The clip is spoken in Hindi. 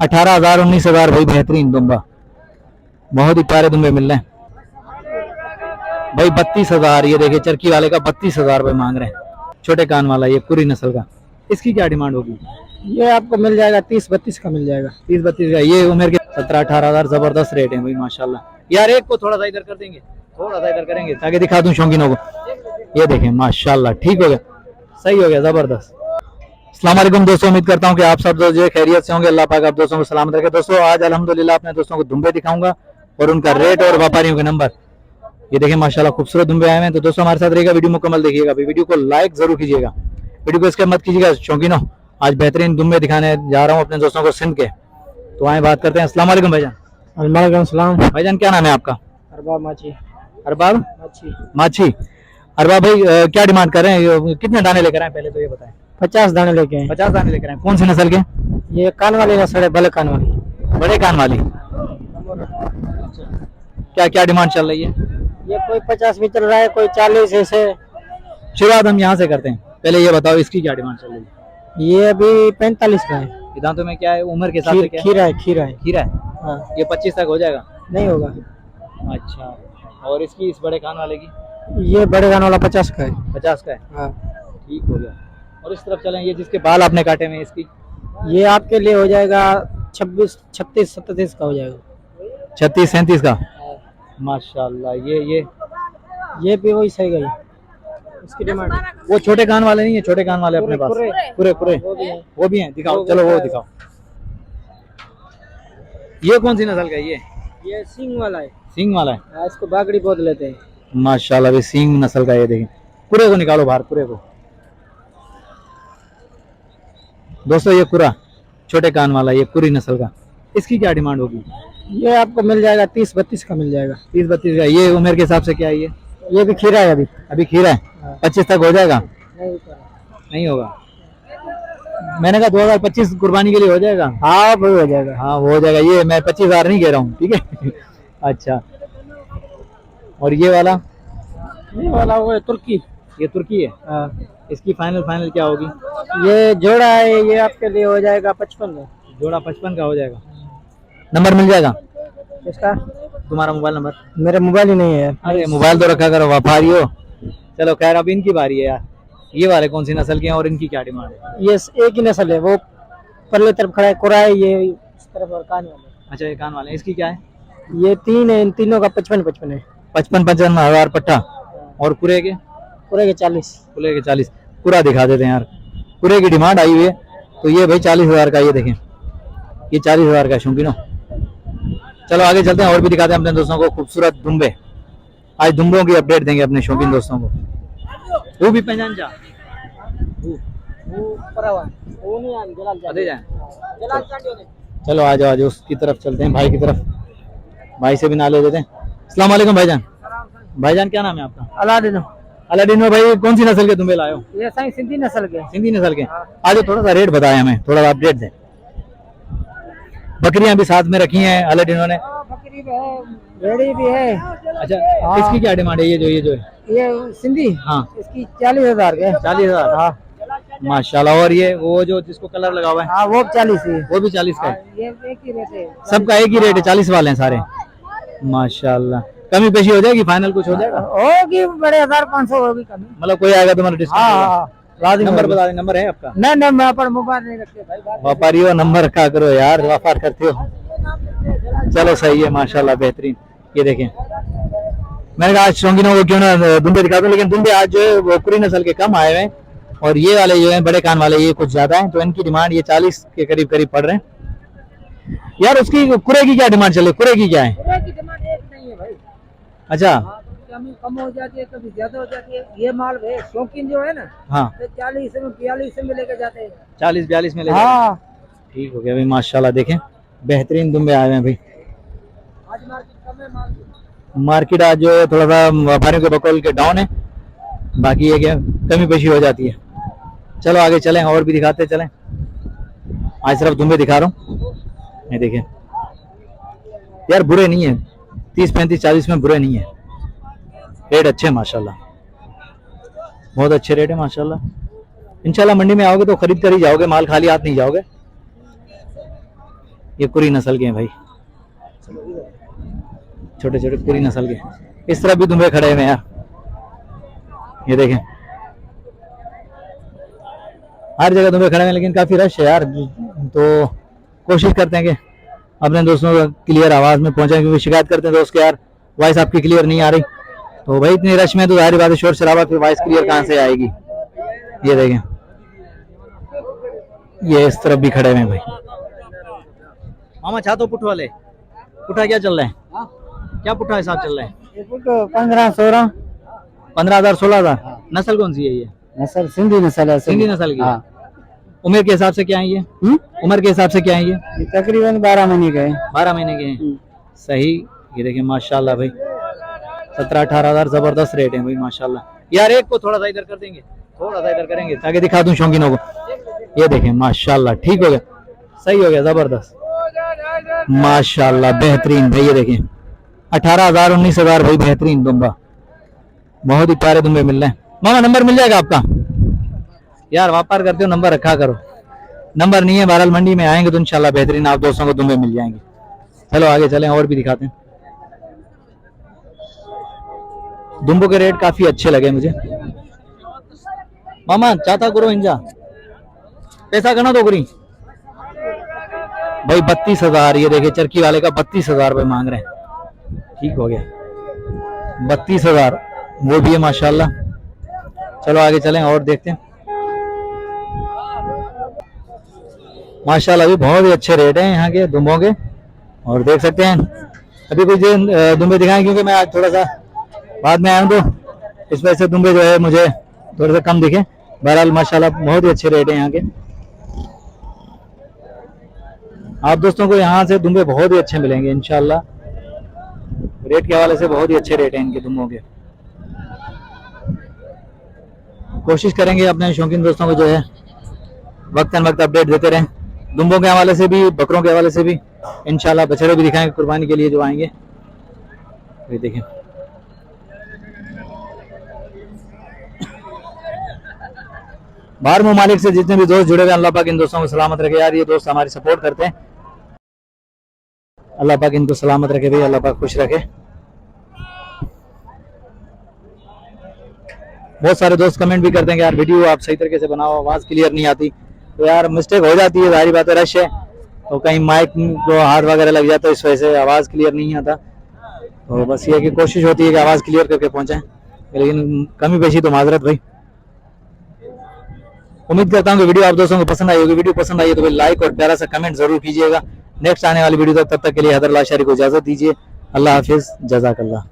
18,000 19,000 भाई, बेहतरीन दुम्बा, बहुत ही प्यारे दुम्बे मिल रहे हैं भाई। 32,000 ये देखिए, चरखी वाले का 32,000 रुपये मांग रहे हैं। छोटे कान वाला ये कुरी नस्ल का, इसकी क्या डिमांड होगी? ये आपको मिल जाएगा 30-32 का मिल जाएगा। 30-32 का। ये उम्र के 17-18,000 जबरदस्त रेट है भाई माशाल्लाह। यार एक को थोड़ा सा इधर कर देंगे, थोड़ा सा इधर करेंगे ताकि दिखा दूं शौकीनों को। ये देखें माशाल्लाह, ठीक हो गया, सही हो गया, जबरदस्त। अस्सलाम वालेकुम दोस्तों, उम्मीद करता हूँ कि आप सब जो खैरियत से होंगे। अल्लाह पाक आप दोस्तों को सलामत रखे। दोस्तों आज अल्हम्दुलिल्लाह अपने दोस्तों को दुम्बे दिखाऊंगा और उनका रेट और व्यापारियों के नंबर। ये देखें माशाल्लाह खूबसूरत दुम्बे आए हैं। तो दोस्तों हमारे साथ रहेगा, वीडियो मुकम्मल देखिएगा, वीडियो को लाइक जरूर कीजिएगा, वीडियो को इसके मत कीजिएगा शौकीनों। आज बेहतरीन दुम्बे दिखाने जा रहा हूँ अपने दोस्तों को सिंध के। तो आए बात करते हैं। अस्सलाम वालेकुम भाईजान। वालेकुम सलाम। भाईजान क्या नाम है आपका? अरबाब माची। अरबाब माची। माची। अरबाब भाई क्या डिमांड कर रहे हैं? कितने दाने लेकर आए पहले तो ये बताएं। 50 दाने लेके आए। 50 दाने लेकर आए। कौन सी नस्ल के? ये कान वाली नस्ल है, बड़े कान वाली। बड़े कान वाली। क्या क्या डिमांड चल रही है? ये कोई 50 भी चल रहा है, कोई 40 ऐसे। शुरुआत हम यहाँ से करते हैं, पहले ये बताओ इसकी क्या डिमांड चल रही है? ये अभी 45 का है। दांतों में क्या है, उम्र के हिसाब से क्या है? खीरा है, खीरा है। खीरा है। हाँ। ये 25 तक हो जाएगा? नहीं होगा। अच्छा, और इसकी इस बड़े कान वाले की? ये बड़े कान वाला 50 का है। 50 का है। हाँ। ठीक हो गया। और इस तरफ चलें, ये जिसके बाल आपने काटे हुए इसकी? ये आपके लिए हो जाएगा 26, 36, 37 का हो जाएगा। 36 37 का। माशाल्लाह। ये भी वही सही गई इसकी डिमांड। वो छोटे कान वाले नहीं है? छोटे कान वाले अपने पास पूरे पूरे वो भी हैं। दिखाओ, चलो वो दिखाओ। ये कौन सी नस्ल का है? ये सिंग वाला है। सिंग वाला है। हाँ, इसको बागड़ी बोल लेते हैं। माशाल्लाह भी सिंग नस्ल का। ये देखें, पूरे को निकालो बाहर, पूरे को। दोस्तों ये कुरा छोटे कान वाला, ये कुरी नस्ल का, इसकी क्या डिमांड होगी? ये आपको मिल जाएगा 30-32 का मिल जाएगा। 30-32 का। ये उम्र के हिसाब से क्या है? ये भी खीरा है। अभी खीरा है। 25 तक हो जाएगा? नहीं होगा। मैंने कहा 2025 कुर्बानी के लिए हो जाएगा? हाँ वो हो जाएगा। हाँ वो हो जाएगा। ये मैं 25,000 नहीं कह रहा हूँ, ठीक है। अच्छा, और ये वाला? वो है तुर्की। ये तुर्की है। हाँ। इसकी फाइनल क्या होगी? ये जोड़ा है, ये आपके लिए हो जाएगा 55 का। जोड़ा 55 का हो जाएगा। नंबर मिल जाएगा इसका? तुम्हारा मोबाइल नंबर? मेरा मोबाइल ही नहीं है। अरे मोबाइल तो रखा करो, व्यापारी हो। चलो खैर, अब इनकी बारी है यार। ये वाले कौन सी नस्ल के हैं और इनकी क्या डिमांड है? ये एक ही नस्ल है, वो परले तरफ खड़ा है, कुरा है, ये इस तरफ और कान वाले। अच्छा, ये कान वाले, इसकी क्या है? ये 3 है, इन तीनों का 55-55 है। 55,000 पट्टा। और पूरे के? पूरे के 40। पूरे के 40। पूरा दिखा देते हैं यार, पूरे की डिमांड आई हुई है। तो ये भाई 40,000 का। ये देखें, ये 40,000 का शौकीनो। चलो आगे चलते हैं और भी दिखाते हैं अपने दोस्तों को खूबसूरत दुम्बे। आज दुम्बों की अपडेट देंगे अपने शौकीन दोस्तों को। वो भी पहचान जा चलो आ जाओ, उसकी तरफ चलते हैं, भाई की तरफ। भाई से भी ना ले लेते हैं। अस्सलाम वालेकुम भाईजान। भाईजान क्या नाम है आपका? अलादीन। अलादीन भाई, कौन सी नस्ल के दुम्बे लाए हो? ये साईं सिंधी नस्ल के। सिंधी नस्ल के। आज थोड़ा सा रेट बताया हमें, थोड़ा अपडेट दें। बकरियां भी साथ में रखी हैं अलादीन ने? बकरी भी है, भेड़ी भी है। अच्छा, इसकी क्या डिमांड है? ये जो है ये सिंधी। हाँ। इसकी 40,000 के। 40,000। हाँ माशाल्लाह। और ये वो जो जिसको कलर लगा हुआ है? हाँ वो 40 है। वो भी 40 का है। ये एक ही रेट है, सबका एक ही रेट है? 40 वाले हैं सारे। माशाल्लाह। कमी पेशी हो जाएगी? फाइनल कुछ हो जाएगा? होगी, बड़े 1500 होगी कमी। मतलब कोई आएगा तुम्हारा डिस्काउंट? नंबर बता दें। नंबर है आपका? नहीं, मैं पर मोबाइल नहीं रखते भाई। व्यापारी हो, नंबर रखा करो यार, व्यापार करते हो। चलो सही है माशाल्लाह, बेहतरीन। ये देखें, मैंने कहा आज शौकीनों को क्यों ना दुम्बे दिखा दूं, लेकिन दुम्बे आज जो है वो कुरी नस्ल के कम आए हुए हैं। और ये वाले जो हैं बड़े कान वाले, ये कुछ ज्यादा हैं। तो इनकी डिमांड ये 40 के करीब करीब पड़ रहे हैं यार। उसकी कुरे की क्या डिमांड चले? कुरे की क्या है? कुरे की डिमांड एक नहीं है भाई। अच्छा, कभी कम हो जाती है, कभी ज्यादा हो जाती है। ये माल भाई शौकीन जो है ना, हाँ, 40 में 42 में लेके जाते हैं। 40-42 में ले? हाँ। ठीक हो गया भाई माशाल्लाह। देखें बेहतरीन दुम्बे आए हैं भाई। आज मार्केट कम है, मार्केट आज जो है थोड़ा सा व्यापारियों के बकौल के डाउन है। बाकी ये क्या कमी पेशी हो जाती है। चलो आगे चलें और भी दिखाते चलें। आज सिर्फ दुम्बे दिखा रहा हूँ। ये देखें यार, बुरे नहीं है। 30-35-40 में बुरे नहीं है। रेट अच्छे माशाल्लाह, बहुत अच्छे रेट है माशाल्लाह। इंशाल्लाह मंडी में आओगे तो खरीद कर ही जाओगे, माल खाली हाथ नहीं जाओगे। ये कुरी नस्ल के हैं भाई, छोटे छोटे कुरी नस्ल के। इस तरफ भी दुम्बे खड़े हुए हैं यार, ये देखें हर जगह दुम्बे खड़े हैं, लेकिन काफी रश है यार। तो कोशिश करते हैं कि अपने दोस्तों को क्लियर आवाज में पहुंचाएं, क्योंकि शिकायत करते हैं दोस्त के यार वॉइस आपकी क्लियर नहीं आ रही। तो भाई इतनी रश में तो जाहिर बात है शोर शराबा, फिर वॉइस क्लियर कहाँ से आएगी। ये देखें ये इस तरफ भी खड़े हुए हैं भाई। मामा चाह तो पुठ वाले पुठा क्या चल रहा है, क्या पुठा हिसाब चल रहा है? 15-16 15,000 16,000। नस्ल कौन सी है ये? नस्ल सिंधी नस्ल है। सिंधी नस्ल की। हाँ। उम्र के हिसाब से क्या है ये? उम्र के हिसाब से क्या है ये? तकरीबन 12 महीने के हैं। 12 महीने के हैं। सही। ये देखिए माशाल्लाह भाई 17-18 हजार जबरदस्त रेट है भाई माशाल्लाह। यार एक को थोड़ा सा इधर कर देंगे, थोड़ा सा इधर करेंगे ताकि दिखा दूं शौकीनों को। ये देखें माशाल्लाह ठीक हो गया, सही हो गया, जबरदस्त माशाल्लाह बेहतरीन भाई। ये देखें 18,000 19,000 भाई, बेहतरीन दुम्बा, बहुत ही प्यारे दुम्बे मिल रहे हैं। मामा नंबर मिल जाएगा आपका? यार व्यापार करते हो नंबर रखा करो। नंबर नहीं है, बहरहाल मंडी में आएंगे तो इंशाल्लाह बेहतरीन आप दोस्तों को दुम्बे मिल जाएंगे। चलो आगे चलें और भी दिखाते हैं। दुम्बों के रेट काफी अच्छे लगे मुझे। मामा चाहता करो इंजा पैसा करना तो करी भाई 32,000। ये देखिए चरखी वाले का 32,000 रुपये मांग रहे हैं। ठीक हो गया 32,000 वो भी है माशाल्लाह। चलो आगे चलें और देखते हैं। माशाल्लाह भी बहुत ही अच्छे रेट हैं यहाँ के दुम्बों के, और देख सकते हैं अभी कुछ दुम्बे दिखाएं, क्योंकि मैं आज थोड़ा सा बाद में आया हूँ तो इस वजह से दुम्बे जो है मुझे थोड़ा सा कम दिखे। बहरहाल माशाल्लाह बहुत ही अच्छे रेट हैं यहाँ के। आप दोस्तों को यहाँ से दुम्बे बहुत ही अच्छे मिलेंगे इंशाल्लाह। रेट के हवाले से बहुत ही अच्छे रेट हैं इनके दुम्बों के। कोशिश करेंगे अपने शौकीन दोस्तों को जो है वक्तन वक्त अपडेट देते रहें, दुम्बों के हवाले से भी, बकरों के हवाले से भी। इंशाल्लाह बछड़े भी दिखाएंगे कुर्बानी के लिए जो आएंगे। ये देखें बाहर ममालिक से जितने भी दोस्त जुड़े हुए, अल्लाह पाक इन दोस्तों को सलामत रखे यार। ये दोस्त हमारी सपोर्ट करते हैं, अल्लाह पाक इनको सलामत रखे भाई, अल्लाह पाक खुश रखे। बहुत सारे दोस्त कमेंट भी करते हैं कि यार वीडियो आप सही तरीके से बनाओ, आवाज क्लियर नहीं आती। तो यार मिस्टेक हो जाती है, जाहिर बात है रश है तो कहीं माइक को हाथ वगैरह लग जाता है, इस वजह से आवाज क्लियर नहीं आता। तो बस ये कि कोशिश होती है कि आवाज क्लियर करके पहुंचाएं, लेकिन कमी पेशी तो माजरत भाई। उम्मीद करता हूँ कि वीडियो आप दोस्तों को पसंद आई होगी। वीडियो पसंद आई है तो भाई लाइक और प्यारा सा कमेंट जरूर कीजिएगा। नेक्स्ट आने वाली वीडियो तक के लिए हैदर लाशारी को इजाजत दीजिए। अल्लाह हाफिज, जज़ाकल्लाह।